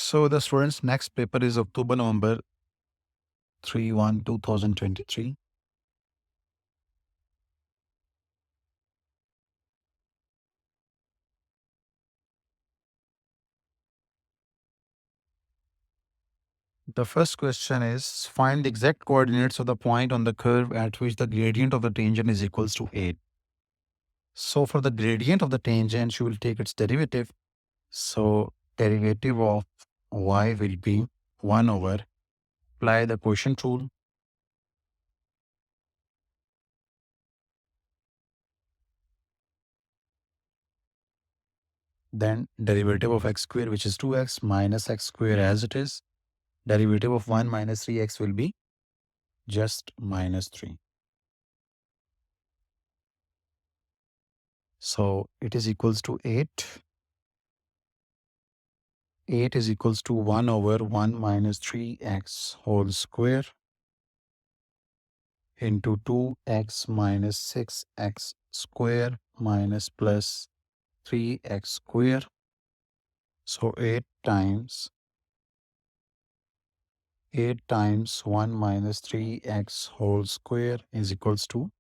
So the students' next paper is October-November 2023. The first question is find the exact coordinates of the point on the curve at which the gradient of the tangent is equals to 8. So for the gradient of the tangent, you will take its derivative. So derivative of y will be 1 over, apply the quotient rule. Then derivative of x square, which is 2x, minus x square as it is. Derivative of 1 minus 3x will be just minus 3. So it is equals to 8. 8 is equals to 1 over 1 minus 3x whole square into 2x minus 6x square minus plus 3x square. So 8 times 1 minus 3x whole square is equals to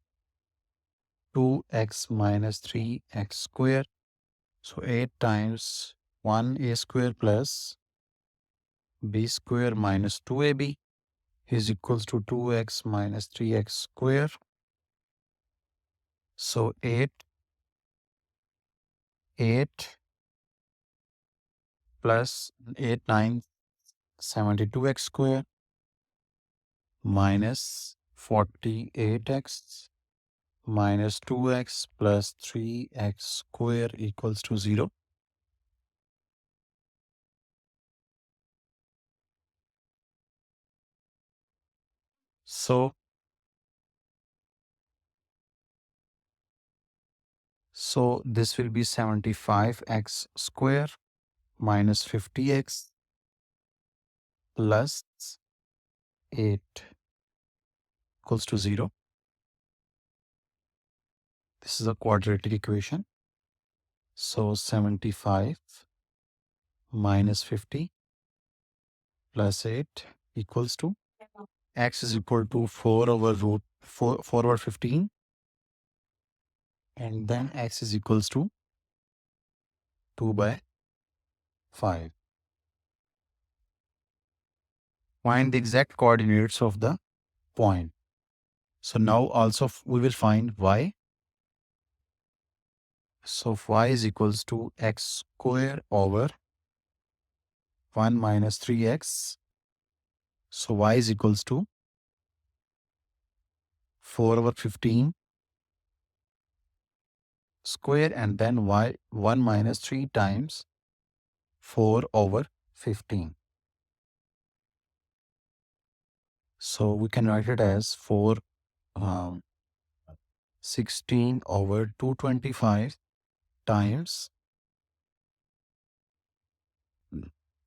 2x minus 3x square. So 8 times 1a square plus b square minus 2ab is equals to 2x minus 3x square. So 8 plus 8 9 72x square minus 48x minus 2x plus 3x square equals to 0. So this will be 75x square minus 50x plus 8 equals to 0. This is a quadratic equation. So 75 minus 50 plus 8 equals to x is equal to 4 over 15, and then x is equals to 2 by 5. Find the exact coordinates of the point. So now also we will find y. So y is equals to x square over 1 minus 3x. So y is equals to 4 over 15 square, and then y 1 minus 3 times 4 over 15. So we can write it as 16 over 225 times.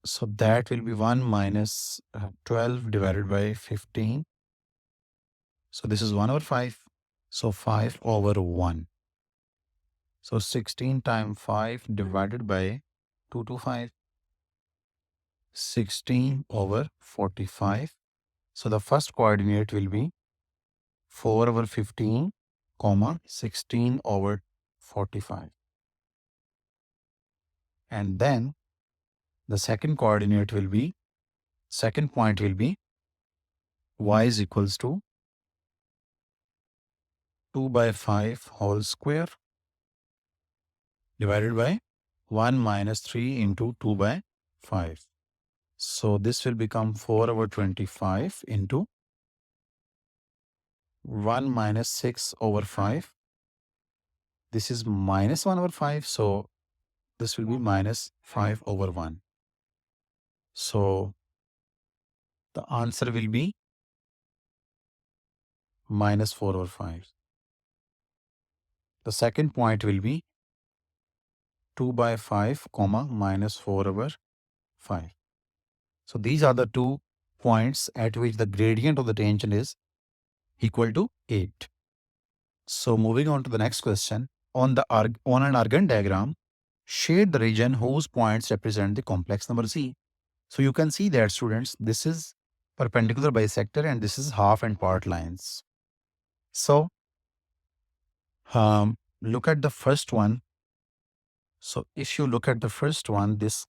So that will be 1 minus 12 divided by 15. So this is 1 over 5. So 5 over 1. So 16 times 5 divided by 225. 16 over 45. So the first coordinate will be 4 over 15, comma 16 over 45. And then the second coordinate will be, second point will be y is equals to 2 by 5 whole square divided by 1 minus 3 into 2 by 5. So this will become 4 over 25 into 1 minus 6 over 5. This is minus 1 over 5. So this will be minus 5 over 1. So the answer will be minus 4 over 5. The second point will be 2 by 5, comma, minus 4 over 5. So these are the 2 points at which the gradient of the tangent is equal to 8. So moving on to the next question. On an Argand diagram, shade the region whose points represent the complex number z. So you can see that, students, this is perpendicular bisector and this is half and part lines. So look at the first one. So if you look at the first one, this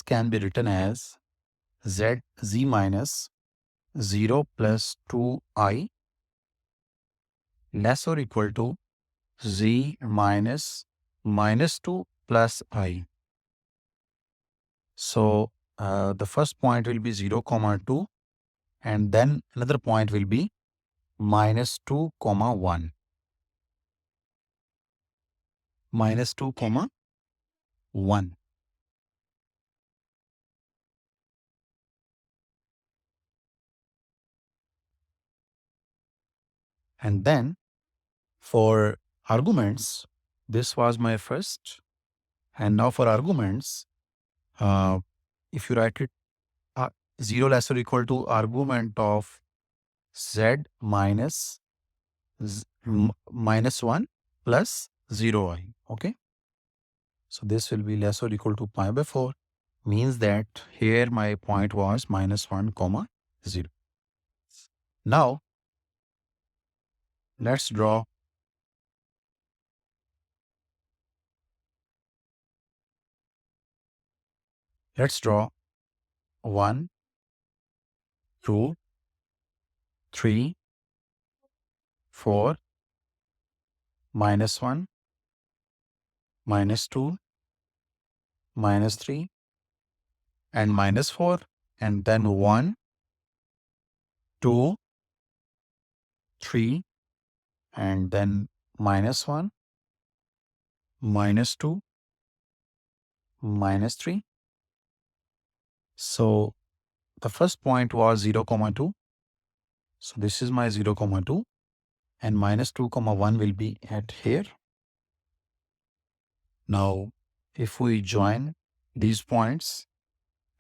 can be written as z minus 0 plus 2I less or equal to z minus minus 2 plus I. So the first point will be 0 comma 2, and then another point will be minus 2 comma 1. Minus 2 comma 1. And then for arguments, this was my first. And now for arguments, if you write it 0 less or equal to argument of z minus minus 1 plus 0I. Okay. So this will be less or equal to pi by 4. Means that here my point was minus 1 comma 0. Now let's draw let's draw 1, 2, 3, 4, minus 1, minus 2, minus 3, and minus 4, and then 1, 2, 3, and then minus 1, minus 2, minus 3. So the first point was 0 comma 2. So this is my 0 comma 2, and minus 2 comma 1 will be at here. Now if we join these points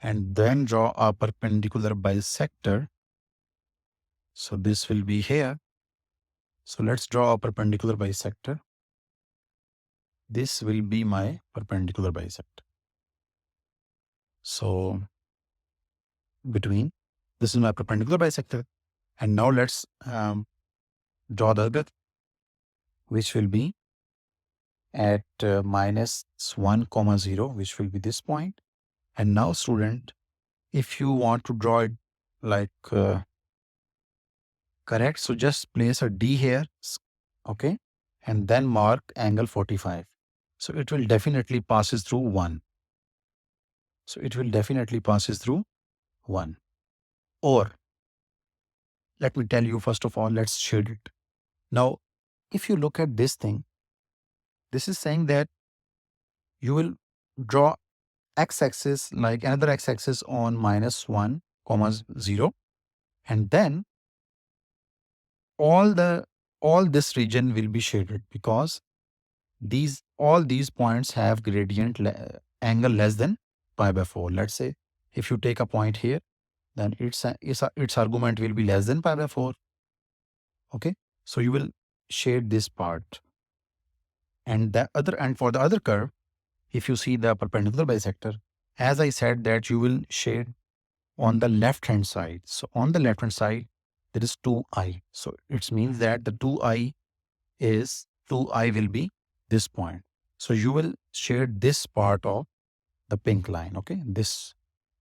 and then draw a perpendicular bisector, so this will be here. So let's draw a perpendicular bisector. This will be my perpendicular bisector. So between, this is my perpendicular bisector. And now let's draw the other, which will be at minus 1 comma 0, which will be this point. And now, student, if you want to draw it like correct, so just place a D here, okay, and then mark angle 45. So it will definitely passes through 1. So it will definitely passes through 1. Or let me tell you, first of all, let's shade it. Now, if you look at this thing, this is saying that you will draw x-axis, like another x-axis on minus 1 comma 0, and then all this region will be shaded because all these points have gradient angle less than pi by 4. Let's say if you take a point here, then its argument will be less than pi by 4. Okay, so you will shade this part. And for the other curve, if you see the perpendicular bisector, as I said that you will shade on the left hand side. So on the left hand side, there is 2I. So it means that the 2I will be this point. So you will shade this part of the pink line. Okay, this.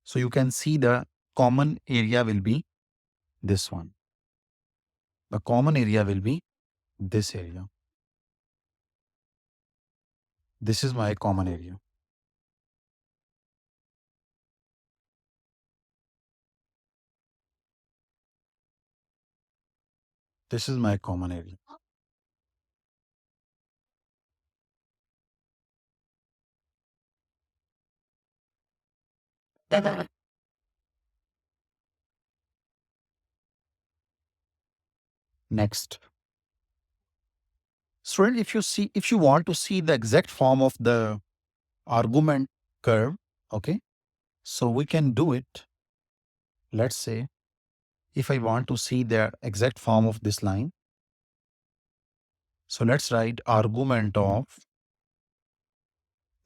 So you can see the common area will be this one. The common area will be this area. This is my common area. This is my common area. Next. Student, if you want to see the exact form of the argument curve, okay, so we can do it. Let's say if I want to see the exact form of this line, so let's write argument of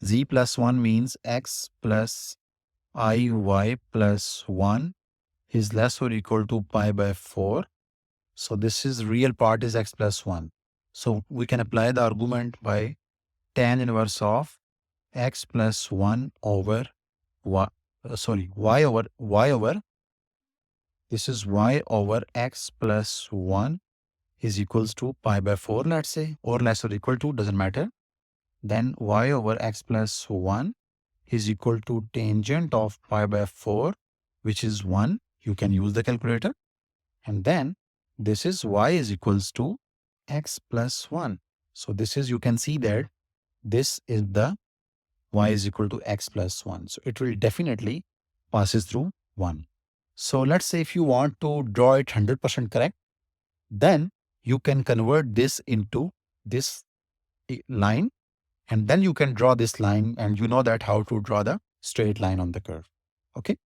z plus 1 means x plus iy plus 1 is less or equal to pi by 4. So this is real part is x plus 1. So we can apply the argument by tan inverse of x plus 1 over y, y over, this is y over x plus 1 is equals to pi by 4, let's say, or less or equal to, doesn't matter. Then y over x plus 1 is equal to tangent of pi by 4, which is 1. You can use the calculator. And then this is y is equals to x plus 1. So this is, you can see that this is the y is equal to x plus 1. So it will definitely passes through 1. So let's say if you want to draw it 100% correct, then you can convert this into this line, and then you can draw this line, and you know that how to draw the straight line on the curve. Okay.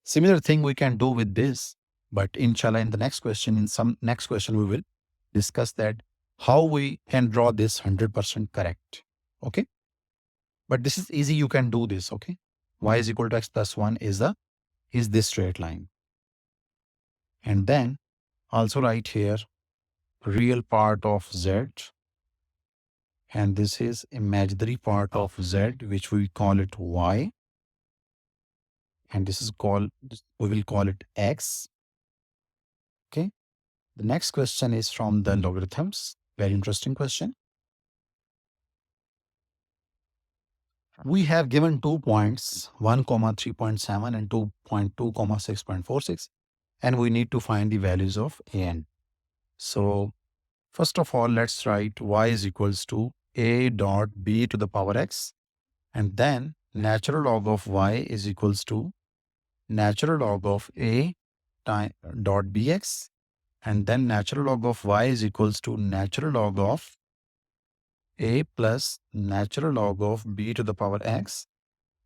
Similar thing we can do with this, but inshallah in the next question, in some next question, we will discuss that how we can draw this 100% correct. Okay. But this is easy. You can do this. Okay. Y is equal to x plus 1 is this straight line. And then also write here real part of z, and this is imaginary part of z, which we call it y, and this is called, we will call it x. Okay. The next question is from the logarithms. Very interesting question. We have given 2 points, 1 comma 3.7 and 2.2 comma 6.46, and we need to find the values of a n. So first of all, let's write y is equals to a dot b to the power x, and then natural log of y is equals to natural log of a dot bx, and then natural log of y is equals to natural log of a plus natural log of b to the power x,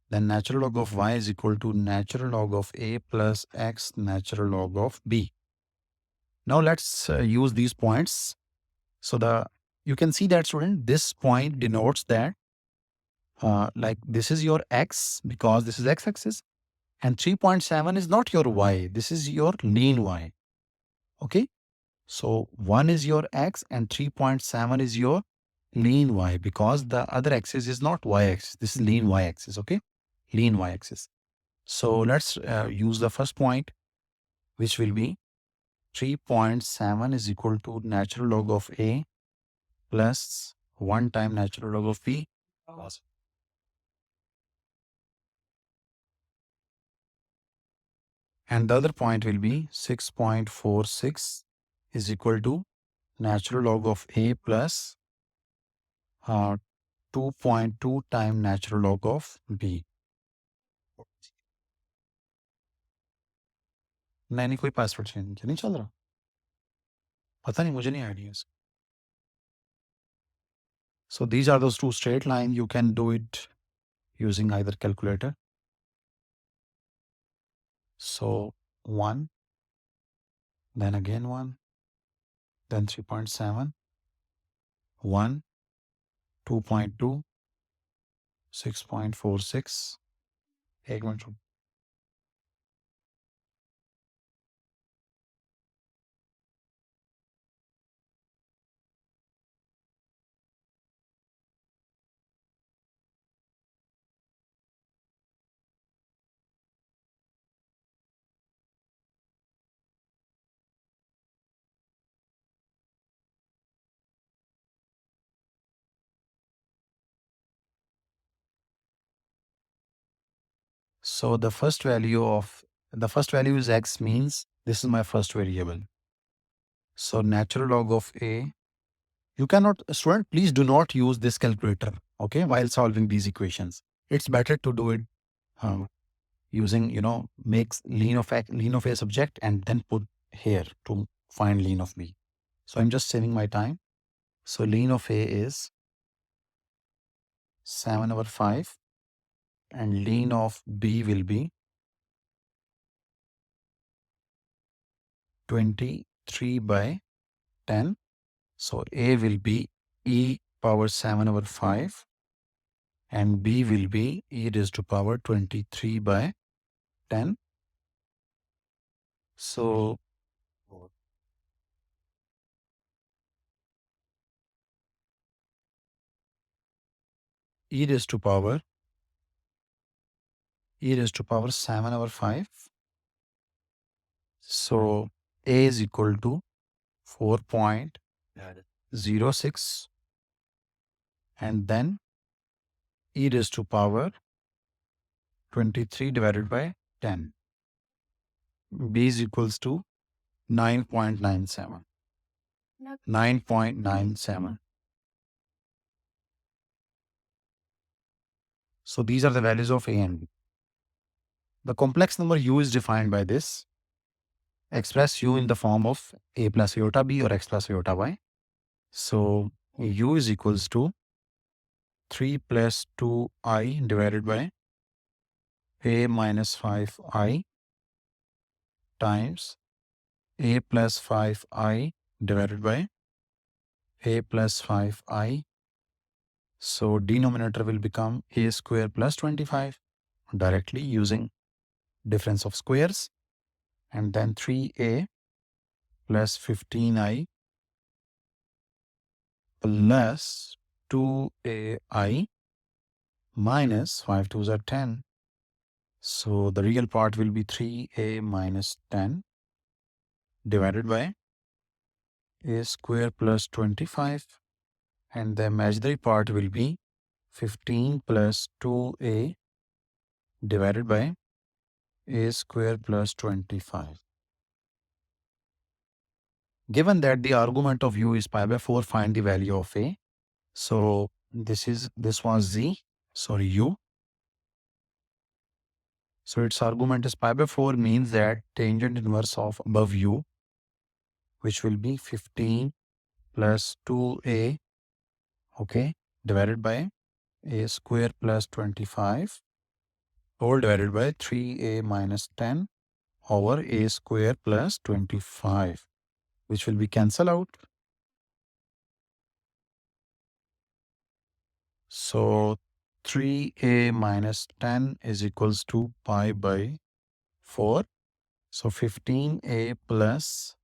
then natural log of y is equal to natural log of a plus x natural log of b. Now let's use these points. So you can see that, student, this point denotes that like this is your x because this is x-axis, and 3.7 is not your y. This is your lean y. Okay. So 1 is your x and 3.7 is your lean y, because the other axis is not y-axis. This is lean y-axis. Okay. Lean y-axis. So let's use the first point, which will be 3.7 is equal to natural log of a plus 1 time natural log of b. And the other point will be 6.46 is equal to natural log of a plus 2.2 time natural log of b. नहीं कोई password change नहीं चल रहा, पता नहीं, मुझे नहीं idea. So these are those two straight lines. You can do it using either calculator. So 1, then again 1, then 3.7, 1, 2.2, 6.46. एक मिनट रुक. So the first value is x, means this is my first variable. So natural log of a, you cannot, student, please do not use this calculator, okay, while solving these equations. It's better to do it using, makes lean of a subject and then put here to find lean of b. So I'm just saving my time. So lean of a is 7/5 and lean of b will be 23/10. So a will be e power 7/5, and b will be e raised to power 23 by 10. So e raised to power 7 over 5. So a is equal to 4.06, and then e raised to power 23 divided by 10. B is equals to 9.97. 9.97. So these are the values of a and b. The complex number u is defined by this. Express u in the form of a plus iota b or x plus iota y. So u is equals to 3 plus 2i divided by a minus 5i times a plus 5i divided by a plus 5i. So denominator will become a square plus 25 directly using difference of squares, and then 3a plus 15i plus 2ai minus 5 2s are 10. So the real part will be 3a minus 10 divided by a square plus 25, and the imaginary part will be 15 plus 2a divided by a square plus 25. Given that the argument of u is pi by 4, find the value of a. So this was z, sorry, u. So its argument is pi by 4 means that tangent inverse of above u, which will be 15 plus 2a, okay, divided by a square plus 25 all divided by 3a minus 10 over a square plus 25, which will be cancel out. So 3a minus 10 is equals to pi by 4. So 15a plus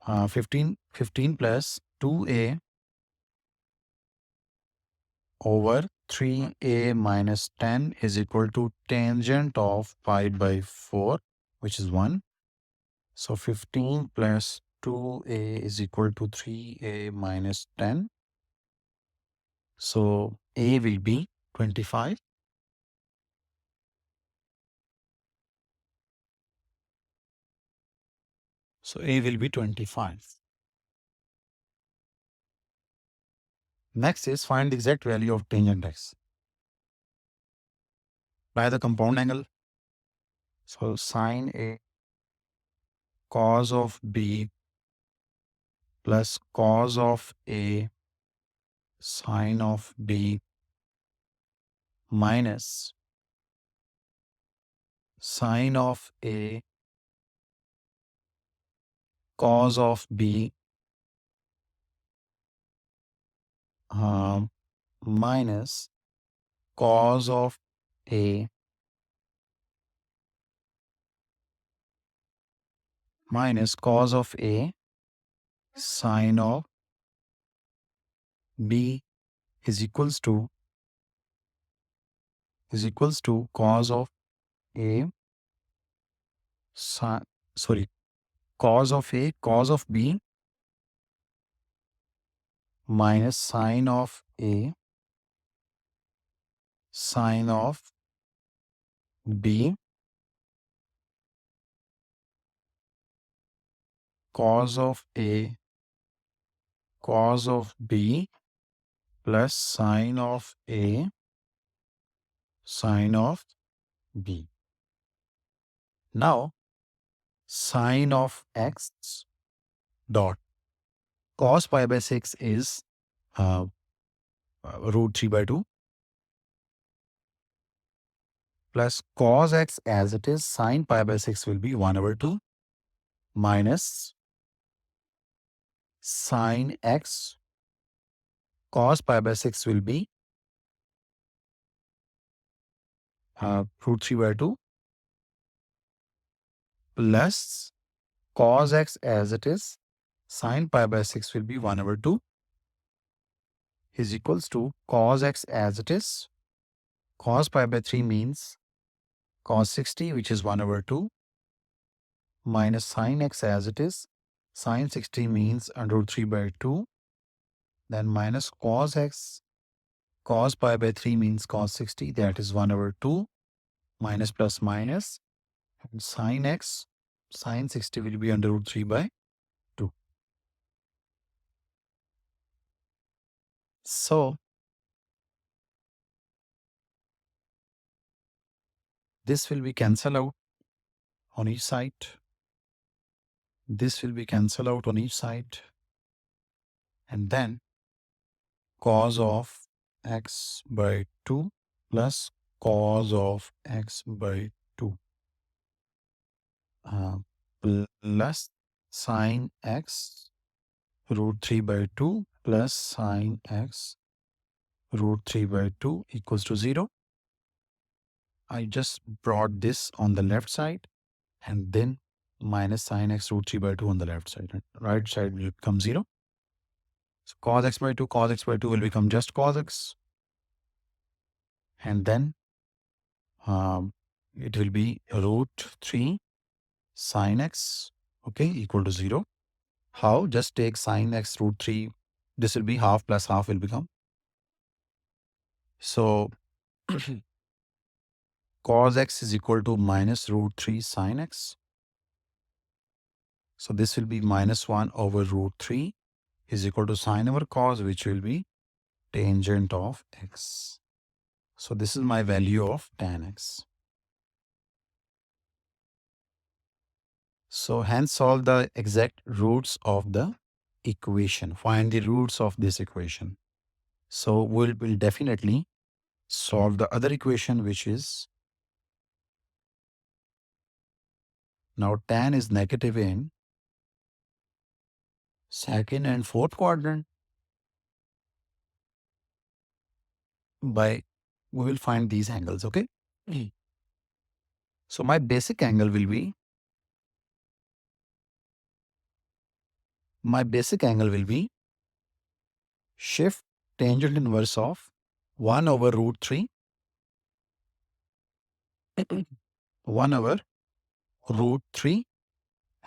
15 plus 2a over 3a minus 10 is equal to tangent of pi by 4, which is 1. So 15 plus 2a is equal to 3a minus 10. So a will be 25. So a will be 25. Next is find the exact value of tangent x by the compound angle. So sine a cos of b plus cos of a sine of b minus sine of a cos of b minus cos of a minus cos of a sine of b is equals to cos of a cos of a cos of b minus sine of a sine of b cos of a cos of b plus sine of a sine of b. Now sine of x dot cos pi by 6 is root 3 by 2 plus cos x as it is sine pi by 6 will be 1 over 2 minus sine x cos pi by 6 will be root 3 by 2 plus cos x as it is, sin pi by 6 will be 1 over 2 is equals to cos x as it is. Cos pi by 3 means cos 60, which is 1 over 2, minus sin x as it is. Sin 60 means under root 3 by 2. Then minus cos x. Cos pi by 3 means cos 60, that is 1 over 2, minus plus minus. And sin x, sin 60 will be under root 3 by 2. So, this will be cancelled out on each side. This will be cancelled out on each side. And then cos of x by 2 plus cos of x by 2 plus sin x root 3 by 2 plus sin x root 3 by 2 equals to 0. I just brought this on the left side and then minus sin x root 3 by 2 on the left side. And right side will become 0. So cos x by 2 will become just cos x. And then it will be root 3 sin x, okay, equal to 0. How? Just take sin x root 3. This will be half plus half will become. So cos x is equal to minus root 3 sin x. So this will be minus 1 over root 3 is equal to sine over cos, which will be tangent of x. So this is my value of tan x. So hence solve the exact roots of the equation. Find the roots of this equation. So we'll definitely solve the other equation, which is now tan is negative in second and fourth quadrant. We will find these angles, okay? So my basic angle will be shift tangent inverse of 1 over root 3 1 over root 3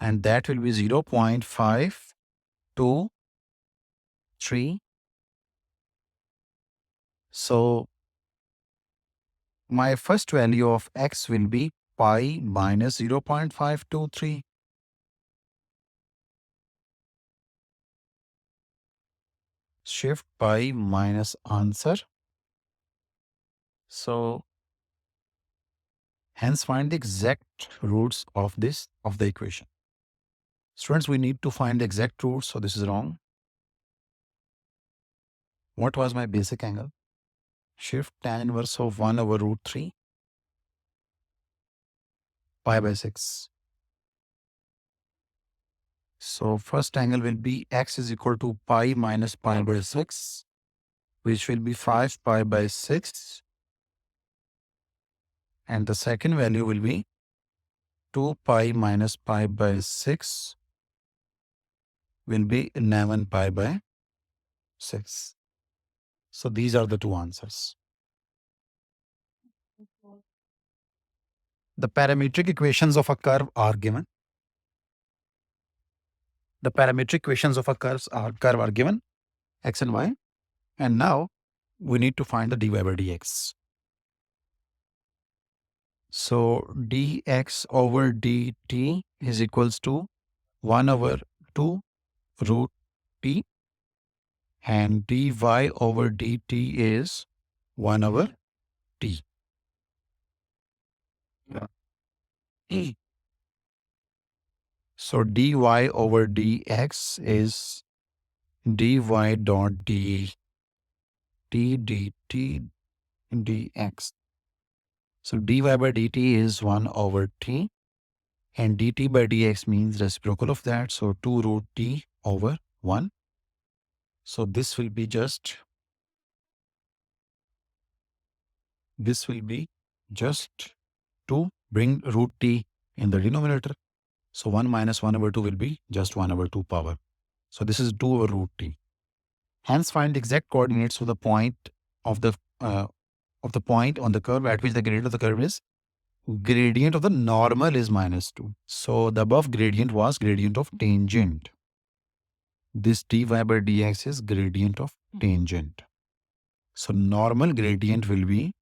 and that will be 0.523. So my first value of x will be pi minus 0.523. Shift pi minus answer. So hence find the exact roots of the equation. Students, we need to find the exact roots, so this is wrong. What was my basic angle? Shift tan inverse of 1 over root 3 pi by 6. So first angle will be x is equal to pi minus pi by 6, which will be 5 pi by 6. And the second value will be 2 pi minus pi by 6 will be 11 pi by 6. So these are the two answers. The parametric equations of a curve are given. The parametric equations of a curve are given, x and y. And now we need to find the dy by dx. So dx over dt is equals to 1 over 2 root t, and dy over dt is 1 over t. So dy over dx is dy dot d dt dx. So dy by dt is 1 over t, and dt by dx means reciprocal of that. So 2 root t over 1. So this will be just this will be just to bring root t in the denominator. So 1 minus 1 over 2 will be just 1 over 2 power. So this is 2 over root t. Hence, find the exact coordinates of the point of the point on the curve at which the gradient of the curve is. Gradient of the normal is -2. So the above gradient was gradient of tangent. This dy by dx is gradient of tangent. So normal gradient will be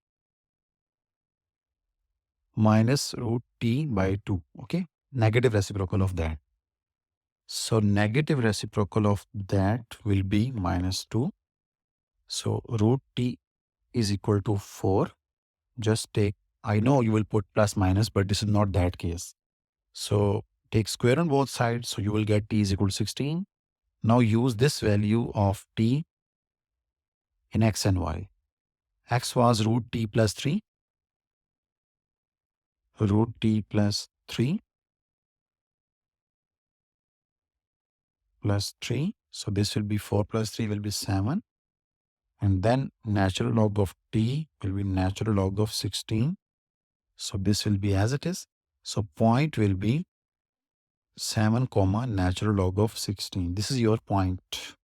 minus root t by 2. Okay. Negative reciprocal of that. So negative reciprocal of that will be -2. So root t is equal to 4. Just take, I know you will put plus minus, but this is not that case. So take square on both sides. So you will get t is equal to 16. Now use this value of t in x and y. X was root t plus 3. Root t plus 3 plus 3. So this will be 4 plus 3 will be 7. And then natural log of t will be natural log of 16. So this will be as it is. So point will be 7 comma natural log of 16. This is your point.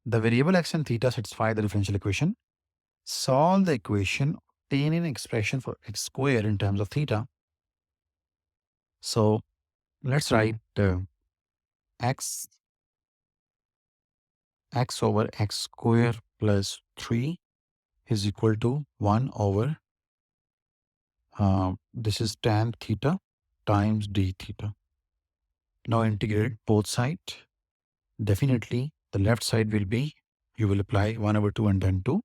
The variable x and theta satisfy the differential equation. Solve the equation, obtain an expression for x square in terms of theta. So let's write x over x square plus 3 is equal to 1 over this is tan theta times d theta. Now integrate both sides. Definitely the left side will be, you will apply 1 over 2 and then 2.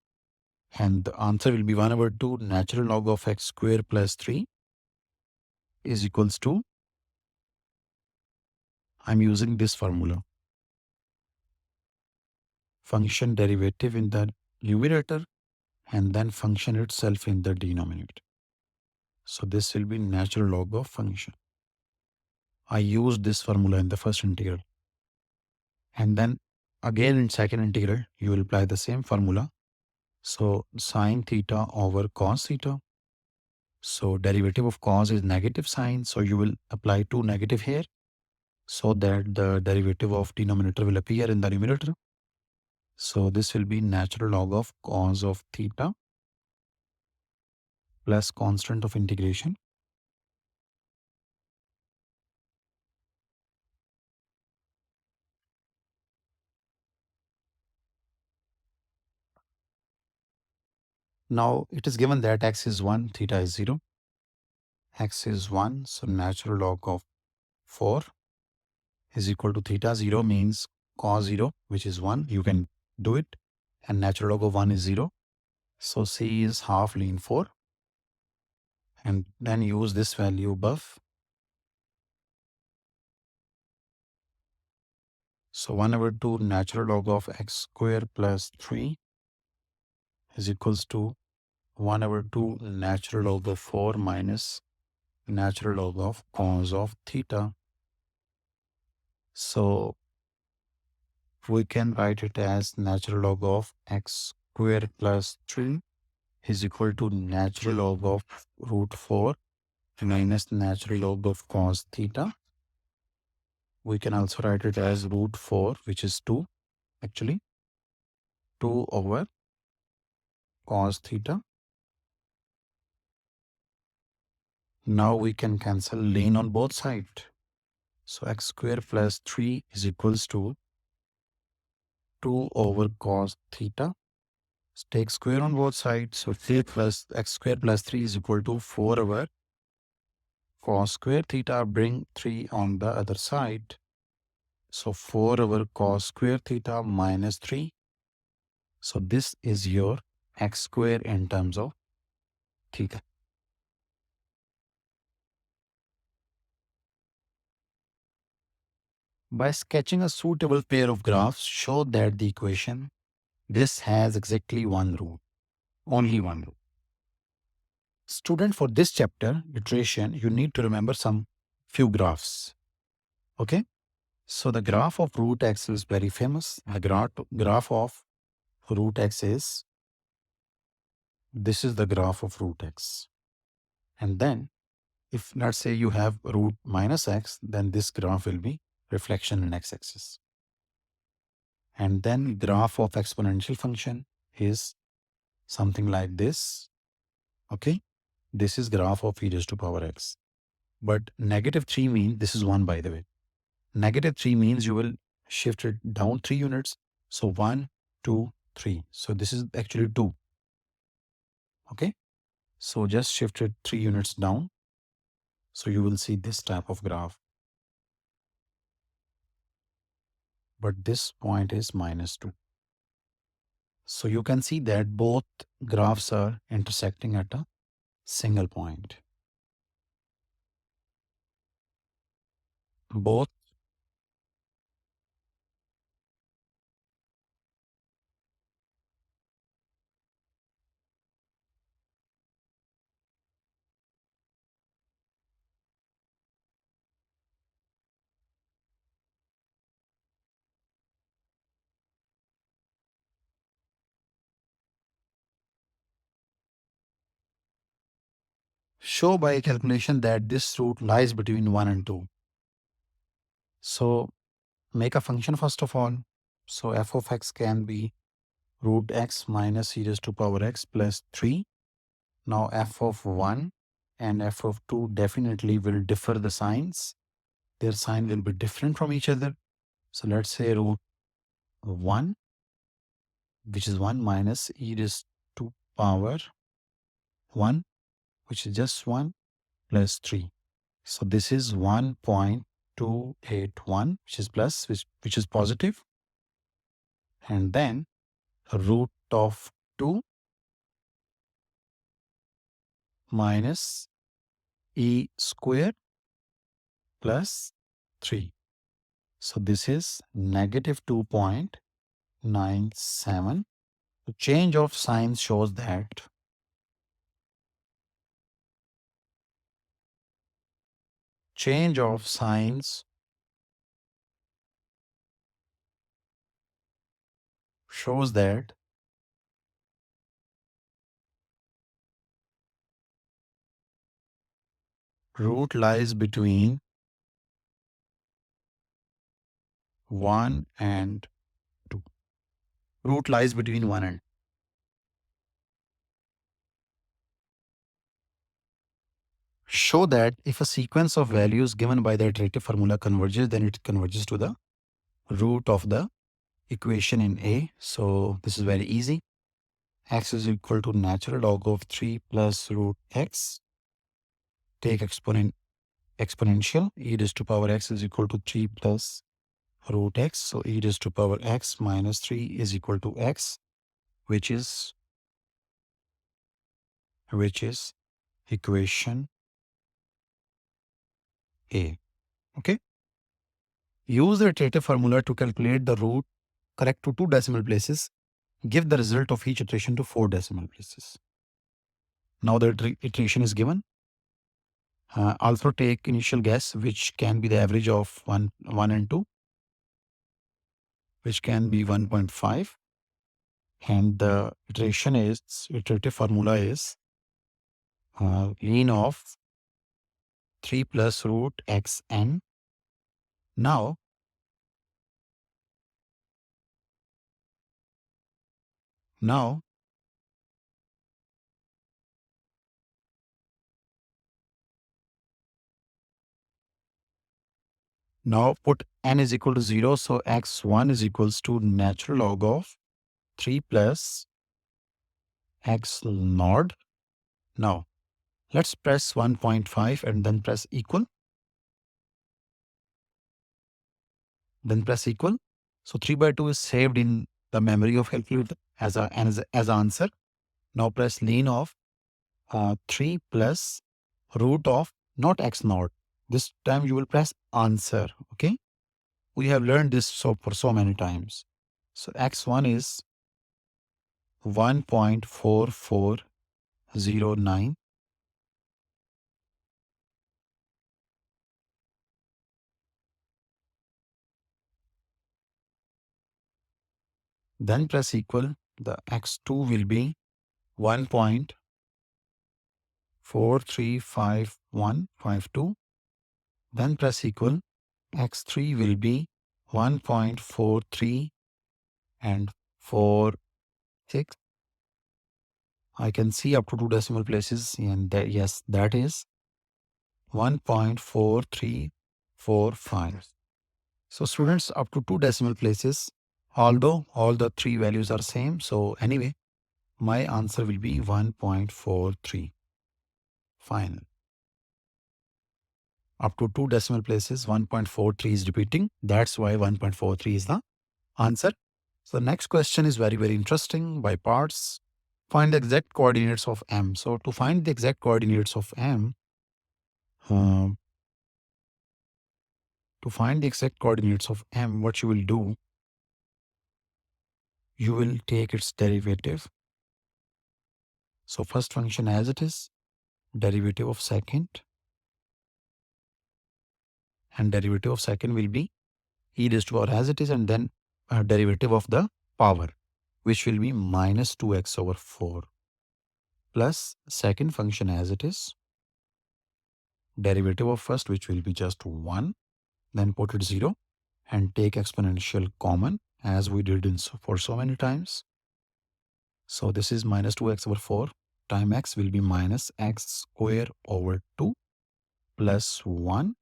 And the answer will be 1 over 2 natural log of x square plus 3 is equals to, I'm using this formula. Function derivative in the numerator and then function itself in the denominator. So this will be natural log of function. I used this formula in the first integral. And then again in second integral, you will apply the same formula. So sine theta over cos theta. So derivative of cos is negative sine. So you will apply 2 negative here so that the derivative of denominator will appear in the numerator. So this will be natural log of cos of theta plus constant of integration. Now it is given that x is 1, theta is 0. X is 1, so natural log of 4 is equal to theta. 0 means cos 0, which is 1. You can do it. And natural log of 1 is 0. So C is half ln 4. And then use this value above. So 1 over 2 natural log of x square plus 3 is equals to 1 over 2 natural log of 4 minus natural log of cos of theta. So we can write it as natural log of x square plus 3 is equal to natural log of root 4 minus natural log of cos theta. We can also write it as root 4, which is 2, actually 2 over cos theta. Now we can cancel ln on both sides. So x square plus 3 is equals to 2 over cos theta. Take square on both sides. So 3 plus x square plus 3 is equal to 4 over cos square theta. Bring 3 on the other side. So 4 over cos square theta minus 3. So this is your x square in terms of theta. By sketching a suitable pair of graphs, show that the equation, this has exactly one root, only one root. Student, for this chapter, iteration, you need to remember some few graphs. Okay? So the graph of root x is very famous. The graph of root x is This is the graph of root x. And then if let's say you have root minus x, then this graph will be reflection in x-axis. And then graph of exponential function is something like this. Okay. This is graph of e raised to power x. But -3 means this is 1, by the way. -3 means you will shift it down 3 units. So 1, 2, 3. So this is actually 2. Okay. So just shift it 3 units down. So you will see this type of graph. But this point is -2. So you can see that both graphs are intersecting at a single point. Both show by calculation that this root lies between 1 and 2. So make a function first of all. So f of x can be root x minus e raised to power x plus 3. Now f of 1 and f of 2 definitely will differ the signs. Their sign will be different from each other. So let's say root 1, which is 1 minus e raised to power 1, which is just 1 plus 3. So this is 1.281, which is plus, which is positive. And then root of 2 minus e square plus 3. So this is negative 2.97. The change of signs shows that change of signs shows that root lies between 1 and 2. Root lies between 1 and 2. Show that if a sequence of values given by the iterative formula converges, then it converges to the root of the equation in A. So this is very easy. X is equal to natural log of 3 plus root x. Take exponential. E raised to power x is equal to 3 plus root x. So e raised to power x minus 3 is equal to x, which is equation A. Okay. Use the iterative formula to calculate the root, correct to 2 decimal places. Give the result of each iteration to 4 decimal places. Now the iteration is given. Also take initial guess, which can be the average of 1 and 2, which can be 1.5. And the iterative formula is mean of 3 plus root xn. Now put n is equal to 0. So x1 is equals to natural log of 3 plus x naught. Now let's press 1.5 and then press equal. Then press equal. So 3/2 is saved in the memory of calculator as answer. Now press ln of 3 plus root of not x naught. This time you will press answer. Okay. We have learned this for so many times. So x1 is 1.4409. Then press equal. The x2 will be 1.435152. Then press equal. X3 will be 1.43 and 46. I can see up to 2 decimal places, and that, yes, that is 1.4345. So students, up to 2 decimal places, although all the 3 values are same. So anyway, my answer will be 1.43. Final. Up to 2 decimal places, 1.43 is repeating. That's why 1.43 is the answer. So next question is very, very interesting by parts. Find the exact coordinates of M. So to find the exact coordinates of M, what you will do, you will take its derivative. So first function as it is, derivative of second, and derivative of second will be e raised to power as it is, and then derivative of the power, which will be minus 2x over 4, plus second function as it is, derivative of first, which will be just 1, then put it 0 and take exponential common as we did for so many times. So this is minus 2x over 4 time x will be minus x square over 2 plus 1.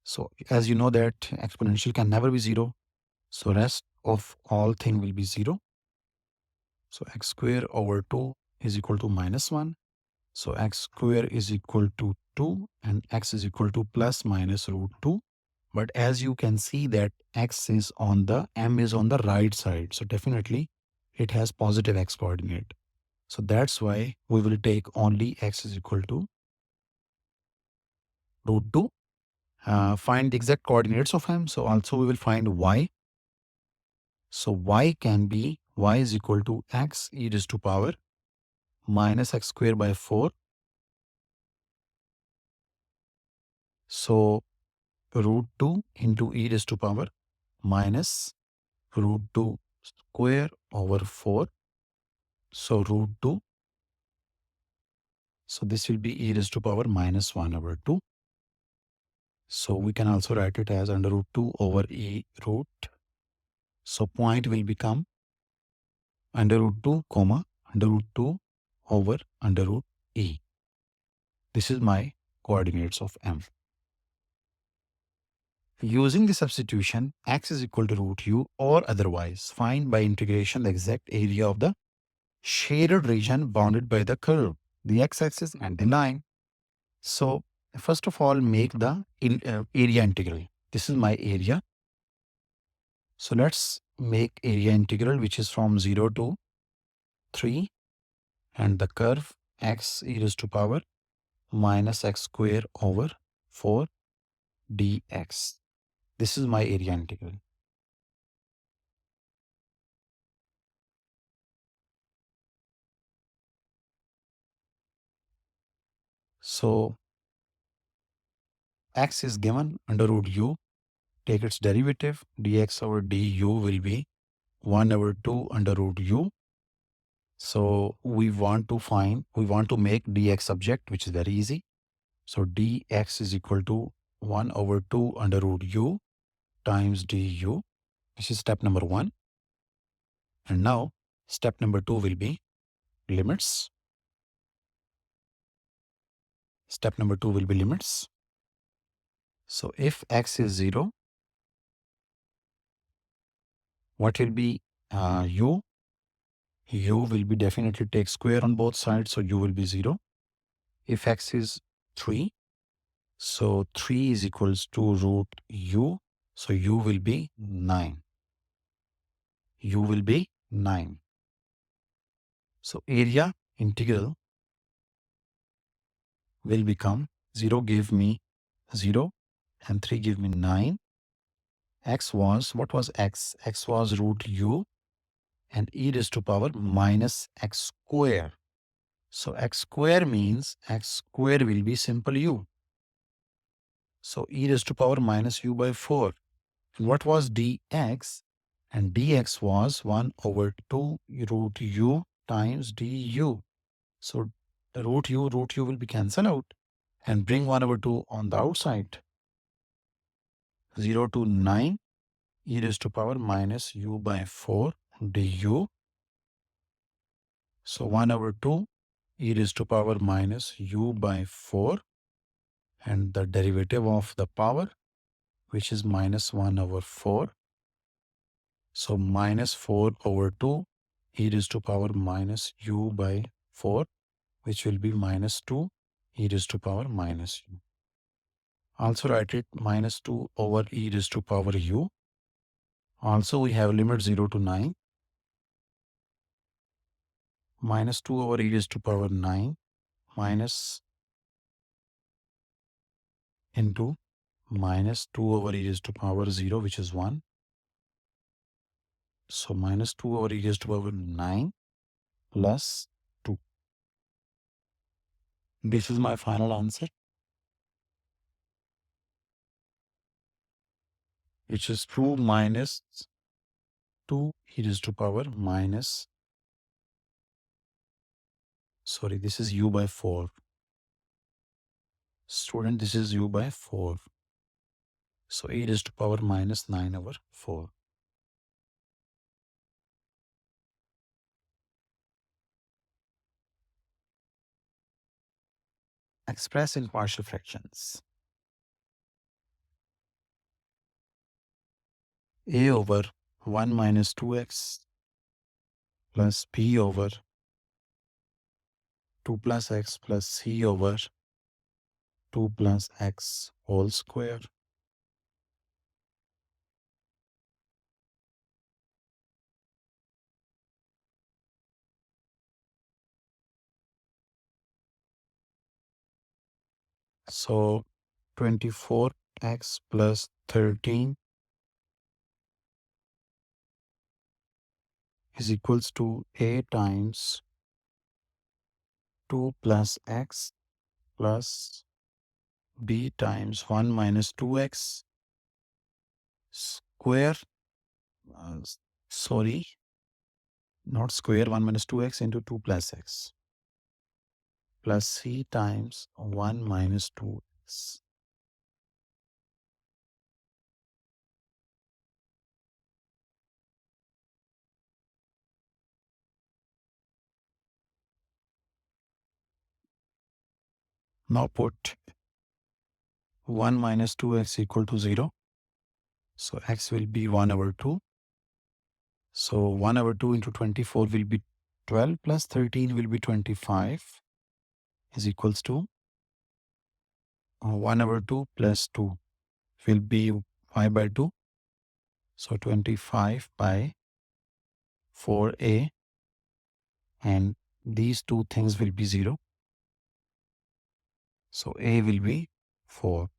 So as you know that exponential can never be 0. So rest of all thing will be 0. So x square over 2 is equal to minus 1. So x square is equal to 2 and x is equal to plus minus root 2. But as you can see that x is on the, m is on the right side. So definitely it has positive x coordinate. So that's why we will take only x is equal to root 2. Find the exact coordinates of m. So also we will find y. So y can be, y is equal to x e raised to power minus x square by 4. So root 2 into e raised to power minus root 2 square over 4. So root 2. So this will be e raised to power minus 1 over 2. So we can also write it as under root 2 over e root. So point will become under root 2 comma under root 2 over under root e. This is my coordinates of m. Using the substitution, x is equal to root u or otherwise, find by integration the exact area of the shaded region bounded by the curve, the x-axis and the line. So first of all, make the area integral. This is my area. So let's make area integral, which is from 0 to 3, and the curve x e raised to power minus x square over 4 dx. This is my area integral. So x is given under root u. Take its derivative. Dx over du will be 1 over 2 under root u. So we want to make dx subject, which is very easy. So dx is equal to 1 over 2 under root u times du. This is step number 1. And now step number 2 will be limits. Step number 2 will be limits. So if x is 0, what will be u? U will be definitely take square on both sides, so u will be 0. If x is 3, so 3 is equals to root u, so u will be 9. U will be 9. So area integral will become 0 give me 0 and 3 give me 9. X was, what was x? X was root u and e raised to power minus x square. So x square means x square will be simple u. So e raised to power minus u by 4. What was dx? And dx was 1 over 2 root u times du. So the root u will be cancelled out and bring 1/2 on the outside. 0 to 9 e raised to power minus u by 4 du. So 1/2 e raised to power minus u by 4 and the derivative of the power, which is minus 1/4. So minus 4/2 e raised to power minus u by 4, which will be minus 2 e raised to power minus u. Also write it minus 2 over e raised to power u. Also we have limit 0 to 9. Minus 2 over e raised to power 9 minus into minus 2 over e raised to power 0, which is 1. So minus 2 over e raised to power 9 plus 2. This is my final answer, which is 2 minus 2 e raised to power minus, sorry, this is u by 4. Student, this is u by 4. So e raised to power minus 9/4. Express in partial fractions. A over 1 minus 2x plus b over 2 plus x plus c over 2 plus x whole square. So 24x plus 13 is equals to a times 2 plus x plus b times 1 minus 2x square, uh, sorry, not square, 1 minus 2x into 2 plus x plus c times 1 minus 2x. Now put 1 minus 2x equal to 0. So x will be 1/2. So 1/2 into 24 will be 12 plus 13 will be 25 is equals to 1/2 plus 2 will be 5/2. So 25 by 4a, and these two things will be 0. So a will be 4.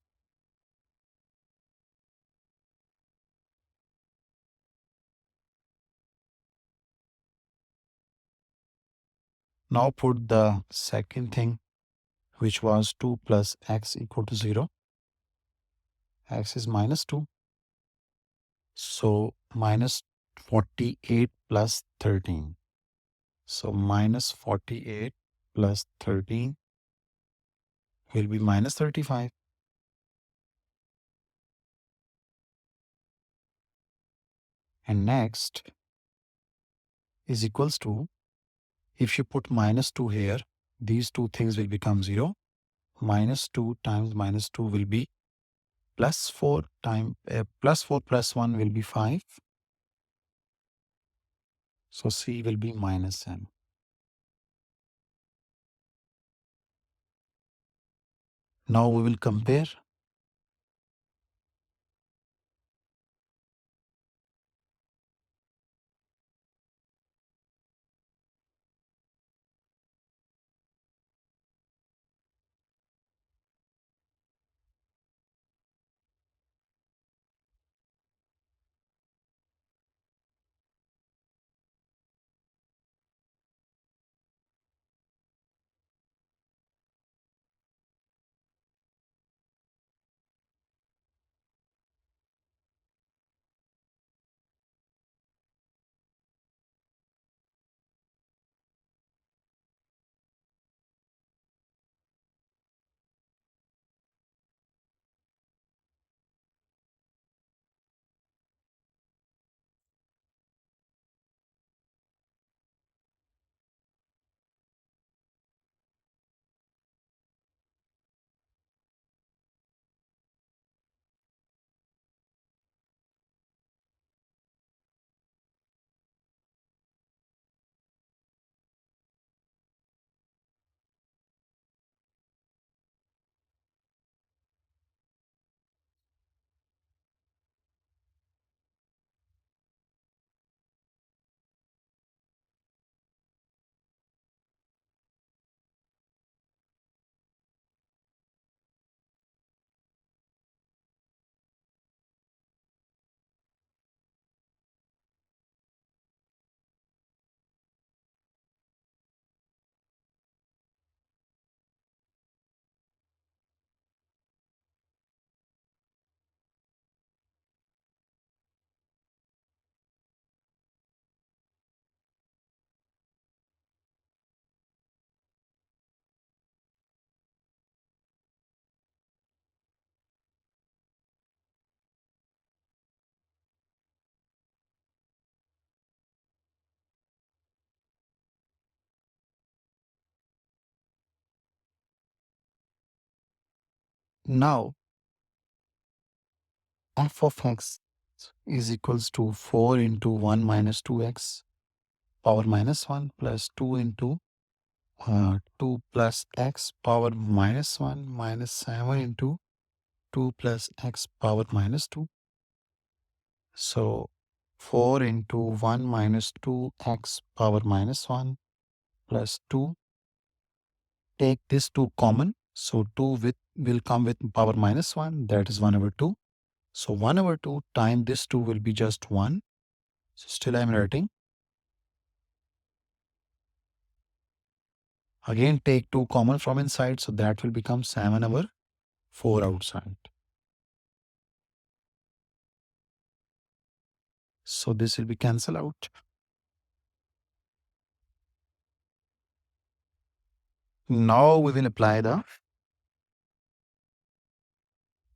Now put the second thing, which was 2 plus x equal to 0. X is minus 2. So minus 48 plus 13. So minus 48 plus 13 will be minus 35. And next is equals to, if you put minus 2 here, these two things will become 0. Minus 2 times minus 2 will be plus 4 times plus 4 plus 1 will be 5. So C will be minus n. Now we will compare. Now, f of x is equals to 4 into 1 minus 2x power minus 1 plus 2 into 2 plus x power minus 1 minus 7 into 2 plus x power minus 2. So 4 into 1 minus 2x power minus 1 plus 2. Take this 2 common. So 2 will come with power minus 1. That is 1 over 2. So 1 over 2 times this 2 will be just 1. So still I am writing. Again take 2 common from inside. So that will become 7 over 4 outside. So this will be cancelled out. Now we will apply the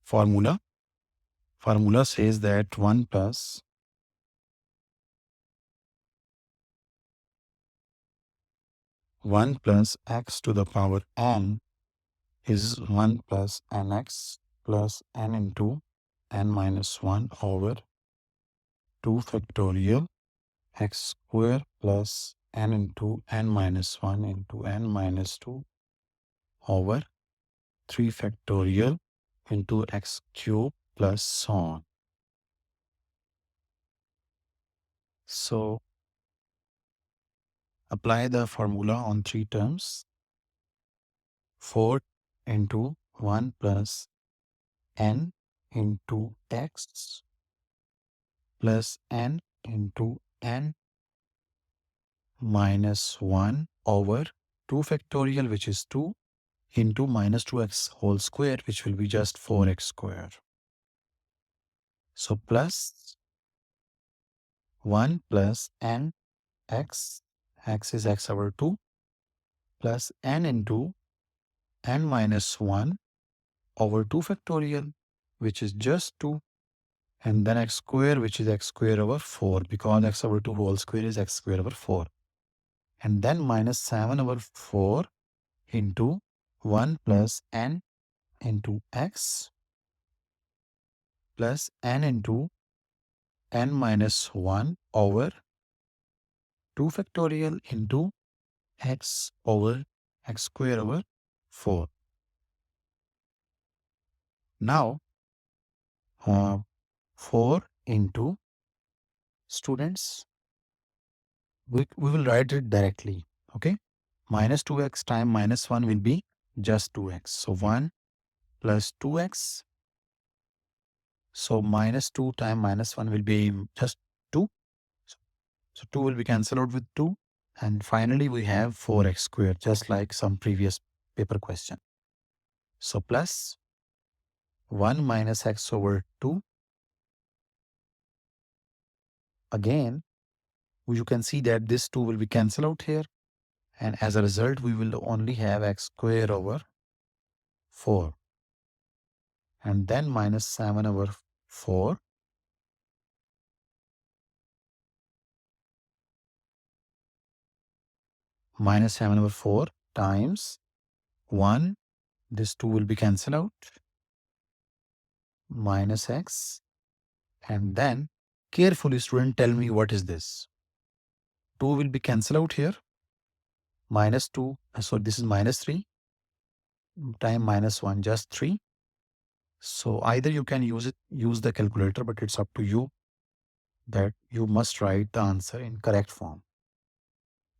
formula. Formula says that 1 plus x to the power n is 1 plus nx plus n into n minus 1 over 2 factorial x square plus n into n minus 1 into n minus 2 over 3 factorial into x cube plus so on. So apply the formula on 3 terms. 4 into 1 plus n into x plus n into n minus 1 over 2 factorial, which is 2, into minus 2x whole square, which will be just 4x square. So plus 1 plus n x is x over 2, plus n into n minus 1 over 2 factorial, which is just 2, and then x square, which is x square over 4, because x over 2 whole square is x square over 4. And then minus 7 over 4 into 1 plus n into x plus n into n minus 1 over 2 factorial into x over x square over 4. Now, 4 into students, we will write it directly, okay? Minus 2x times minus 1 will be just 2x. So 1 plus 2x. So minus 2 times minus 1 will be just 2. So 2 will be cancelled out with 2. And finally, we have 4x squared, just like some previous paper question. So plus 1 minus x over 2. Again, you can see that this 2 will be cancelled out here. And as a result, we will only have x squared over 4. And then minus 7 over 4. Minus 7 over 4 times 1. This 2 will be cancelled out. Minus x. And then carefully, student, tell me what is this. 2 will be cancelled out here. Minus 2. So this is minus 3 times minus 1, just 3. So either you can use the calculator, but it's up to you that you must write the answer in correct form.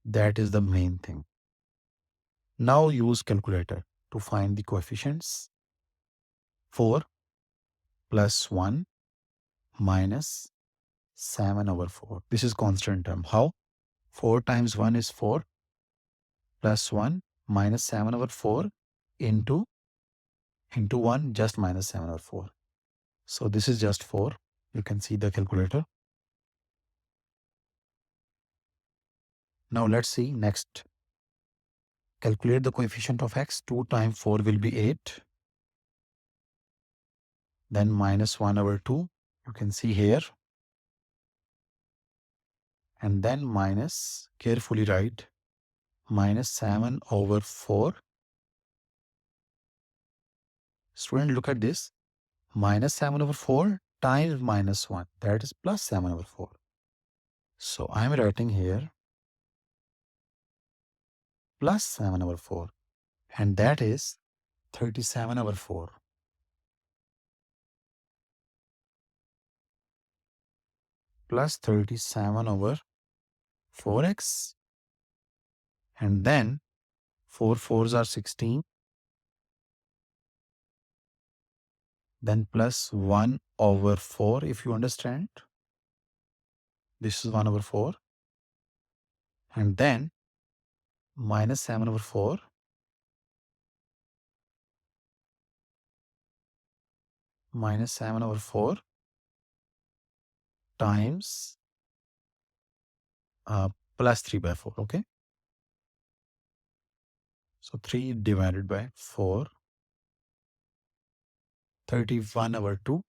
That is the main thing. Now use calculator to find the coefficients. 4 plus 1 minus 7 over 4. This is constant term. How? 4 times 1 is 4 plus 1 minus 7 over 4 into 1 just minus 7 over 4. So this is just 4. You can see the calculator. Now let's see next. Calculate the coefficient of x. 2 times 4 will be 8. Then minus 1 over 2. You can see here. And then minus, carefully write, minus 7 over 4. Student, look at this. Minus 7 over 4 times minus 1. That is plus 7 over 4. So I'm writing here plus 7 over 4. And that is 37 over 4. Plus 37 over 4x. And then 4 4s are 16. Then plus 1 over 4, if you understand. This is 1 over 4. And then minus 7 over 4 minus 7 over 4 times plus 3 by 4. Okay. So 3 divided by 4, 31 over 2.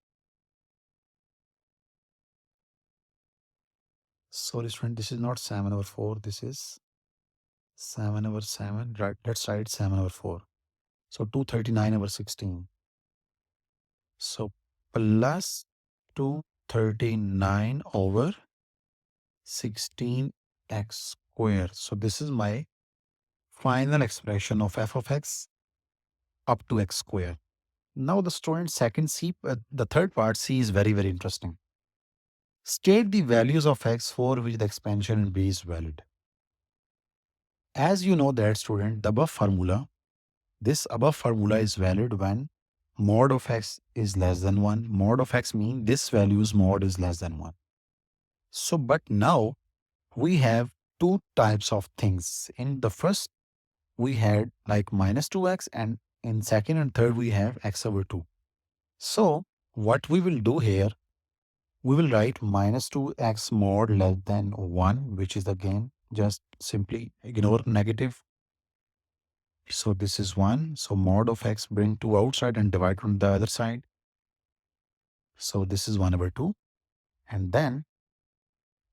Sorry, student, this is not 7 over 4. This is 7 over 7. Right, let's write 7 over 4. So 239 over 16. So plus 239 over 16x square. So this is my final expression of f of x up to x square. Now the student second C, the third part C is very, very interesting. State the values of x for which the expansion in b is valid. As you know that student, this above formula is valid when mod of x is less than 1. Mod of x means this value's mod is less than 1. So, but now we have two types of things. In the first, we had like minus 2x, and in second and third, we have x over 2. So, what we will do here, we will write minus 2x mod less than 1, which is again just simply ignore negative. So this is 1. So mod of x, bring 2 outside and divide from the other side. So this is 1 over 2. And then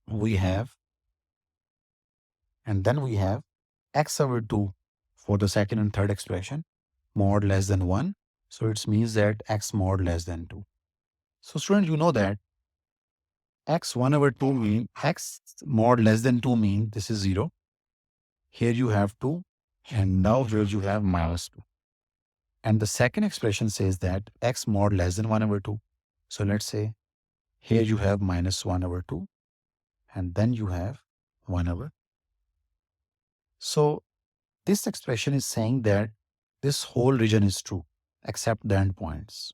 we have x over 2 for the second and third expression, mod less than 1. So it means that x mod less than 2. So students, you know that x 1 over 2 mean x mod less than 2 mean this is 0. Here you have 2, and now here you have minus 2. And the second expression says that x mod less than 1 over 2. So let's say here you have minus 1 over 2, and then you have 1 over. So this expression is saying that this whole region is true except the endpoints.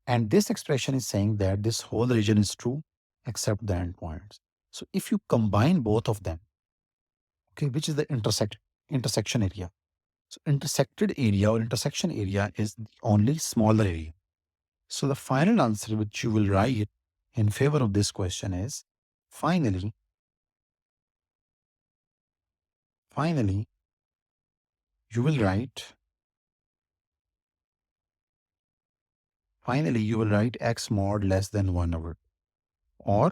And this expression is saying that this whole region is true except the endpoints. So if you combine both of them, okay, which is the intersection area. So intersected area or intersection area is the only smaller area. So the final answer which you will write in favor of this question is finally you will write x mod less than 1 over 2 or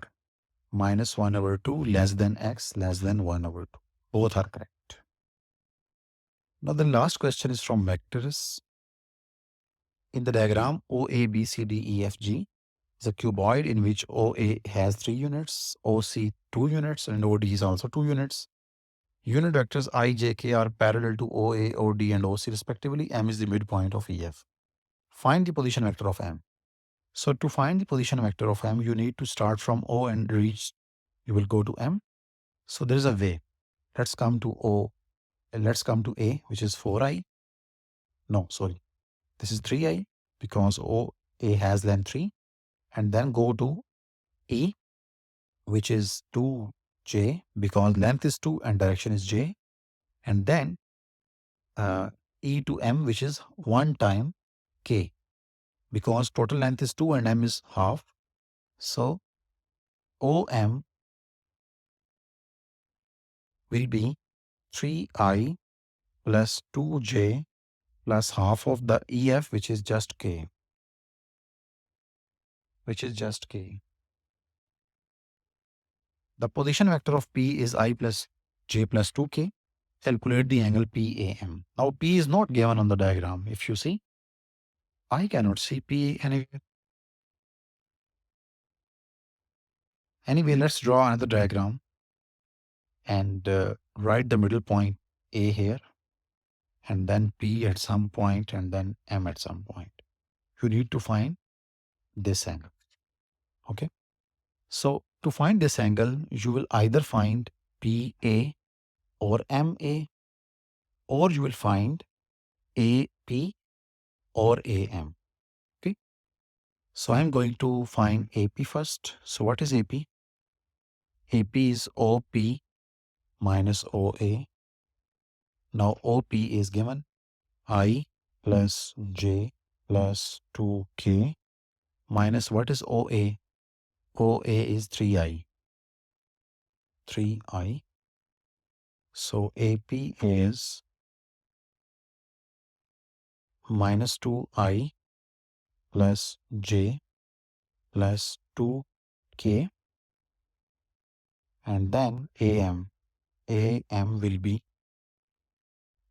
minus 1 over 2 less than x less than 1 over 2. Both are correct. Now the last question is from vectors. In the diagram OABCDEFG is a cuboid in which OA has 3 units, OC 2 units, and OD is also 2 units. Unit vectors I, J, K are parallel to OA, OD, and OC respectively. M is the midpoint of EF. Find the position vector of M. So to find the position vector of M, you need to start from O and you will go to M. So there is a way. Let's come to O. Let's come to A, which is 4i. No, sorry. This is 3i because A has length 3. And then go to E, which is 2j because length is 2 and direction is j. And then E to M, which is 1 time k because total length is 2 and M is half. So OM will be 3i plus 2j plus half of the EF, which is just k. The position vector of P is I plus j plus 2k. Calculate the angle PAM. Now P is not given on the diagram. If you see, I cannot see P anywhere. Anyway, let's draw another diagram and write the middle point A here, and then P at some point, and then M at some point. You need to find this angle. Okay. So to find this angle, you will either find PA or MA, or you will find AP or AM. Okay. So I'm going to find AP first. So what is AP? AP is OP minus OA. Now OP is given I plus J plus 2K minus what is OA? OA is 3I. 3I. So AP is minus 2I plus J plus 2K, and then AM. AM will be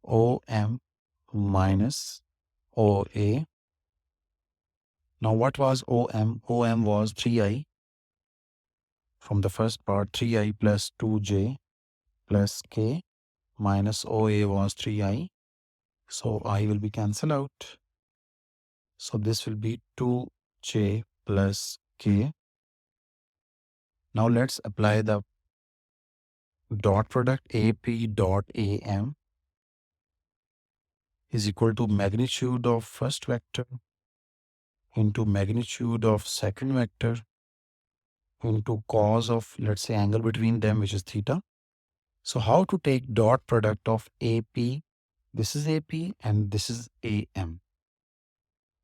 OM minus OA. Now what was OM? OM was 3I. From the first part, 3I plus 2J plus K minus OA was 3I. So I will be cancelled out. So this will be 2J plus K. Now let's apply the dot product. AP dot AM is equal to magnitude of first vector into magnitude of second vector into cos of, let's say, angle between them, which is theta. So how to take dot product of AP? This is AP and this is AM.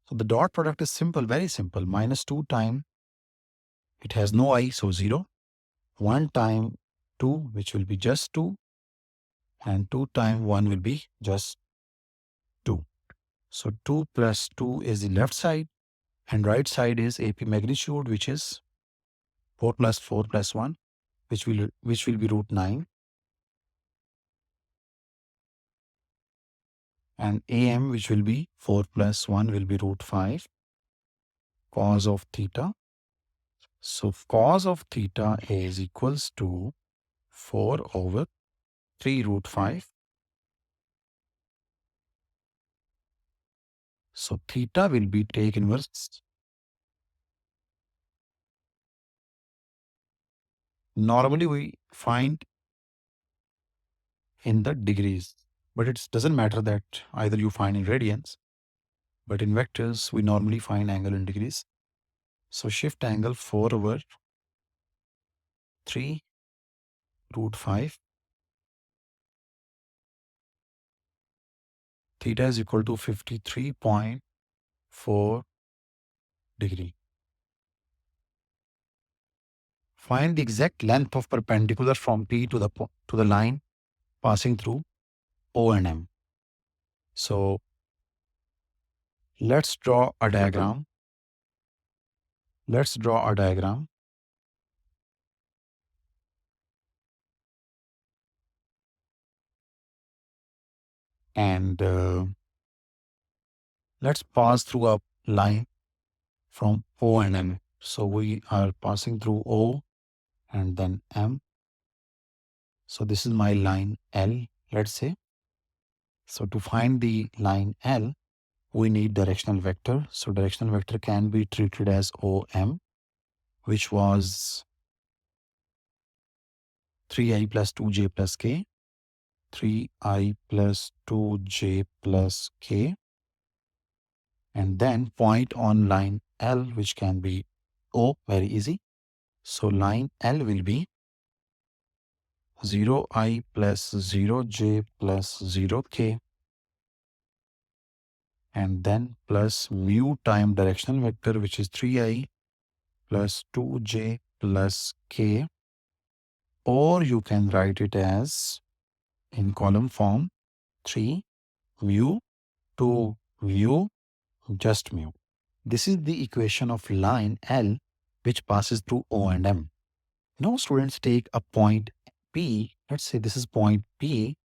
So the dot product is simple, very simple. Minus 2 time, it has no I, so 0. 1 time 2, which will be just 2. And 2 time 1 will be just 2. So 2 plus 2 is the left side, and right side is AP magnitude, which is 4 plus 4 plus 1, which will be root 9. And AM, which will be 4 plus 1, will be root 5 cos of theta. So cos of theta is equals to 4 over 3 root 5. So theta will be take inverse. Normally we find in the degrees, but it doesn't matter that either you find in radians, but in vectors we normally find angle in degrees. So shift angle 4 over 3 root 5. Theta is equal to 53.4 degree. Find the exact length of perpendicular from P to the line passing through O and M. So let's draw a diagram. Let's draw a diagram. And let's pass through a line from O and M. So we are passing through O and then M. So this is my line L, let's say. So to find the line L, we need directional vector. So directional vector can be treated as OM, which was 3I plus 2J plus K, 3I plus 2J plus K, and then point on line L, which can be O, very easy. So line L will be 0I plus 0J plus 0K, and then plus mu time directional vector, which is 3I plus 2J plus K, or you can write it as in column form 3 mu 2 mu just mu. This is the equation of line L which passes through O and M. Now students, take a point P, let's say this is point P,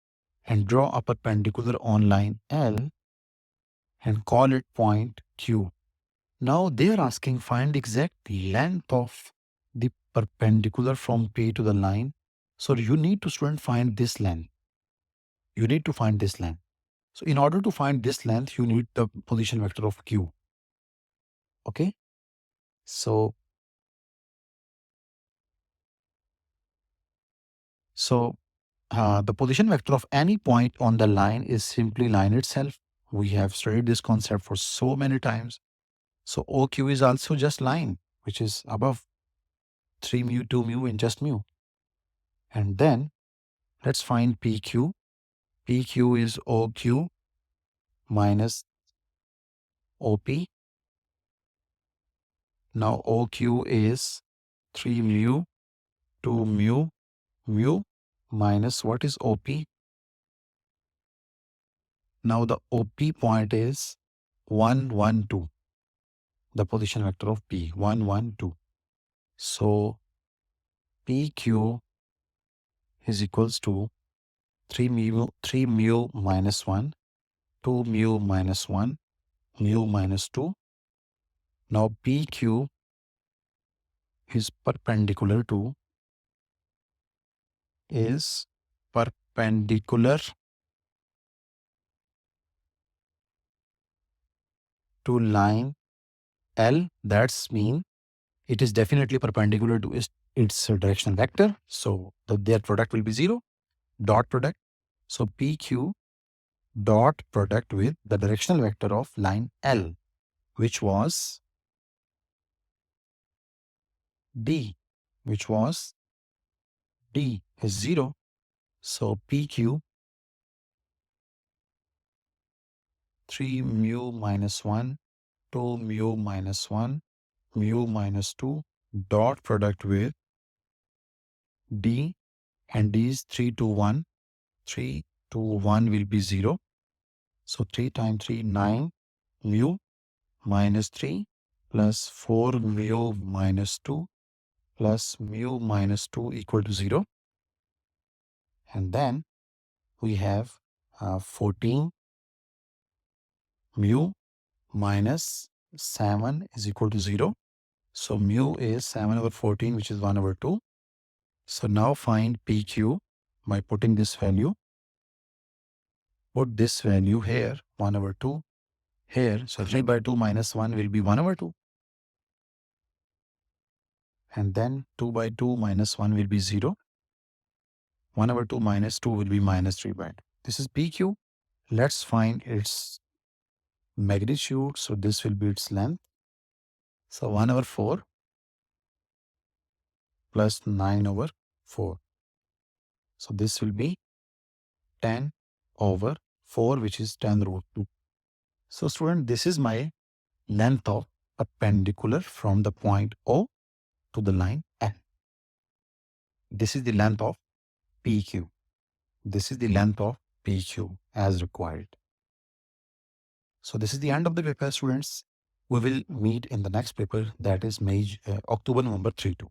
and draw a perpendicular on line L, and call it point Q. Now they are asking find exact length of the perpendicular from P to the line. So you need to student find this length. You need to find this length. So in order to find this length, you need the position vector of Q. Okay. So the position vector of any point on the line is simply line itself. We have studied this concept for so many times. So OQ is also just line, which is above 3 mu, 2 mu, and just mu. And then let's find PQ. PQ is OQ minus OP. Now OQ is 3 mu, 2 mu, mu minus what is OP? Now the OP point is 1, 1, 2. The position vector of P, 1, 1, 2. So PQ is equals to 3 mu minus 1, 2 mu minus 1, mu minus 2. Now PQ is perpendicular to line L. That's mean it is definitely perpendicular to its directional vector. So their product will be 0, dot product. So PQ dot product with the directional vector of line L, which was D, is 0. So PQ 3 mu minus 1, 2 mu minus 1, mu minus 2, dot product with D, and D is 3 to 1. 3 to 1 will be 0. So 3 times 3, 9 mu minus 3 plus 4 mu minus 2 plus mu minus 2 equal to 0. And then we have 14 mu minus 7 is equal to 0. So mu is 7 over 14, which is 1 over 2. So now find PQ by putting this value. Put this value here, 1 over 2 here. So 3 by 2 minus 1 will be 1 over 2. And then 2 by 2 minus 1 will be 0. 1 over 2 minus 2 will be minus 3 by 2. This is PQ. Let's find its magnitude. So this will be its length. So 1 over 4 plus 9 over 4. So this will be 10 over 4, which is 10 root 2. So student, this is my length of perpendicular from the point O to the line N. This is the length of PQ. This is the length of PQ as required. So this is the end of the paper, students. We will meet in the next paper, that is October, November 3-2.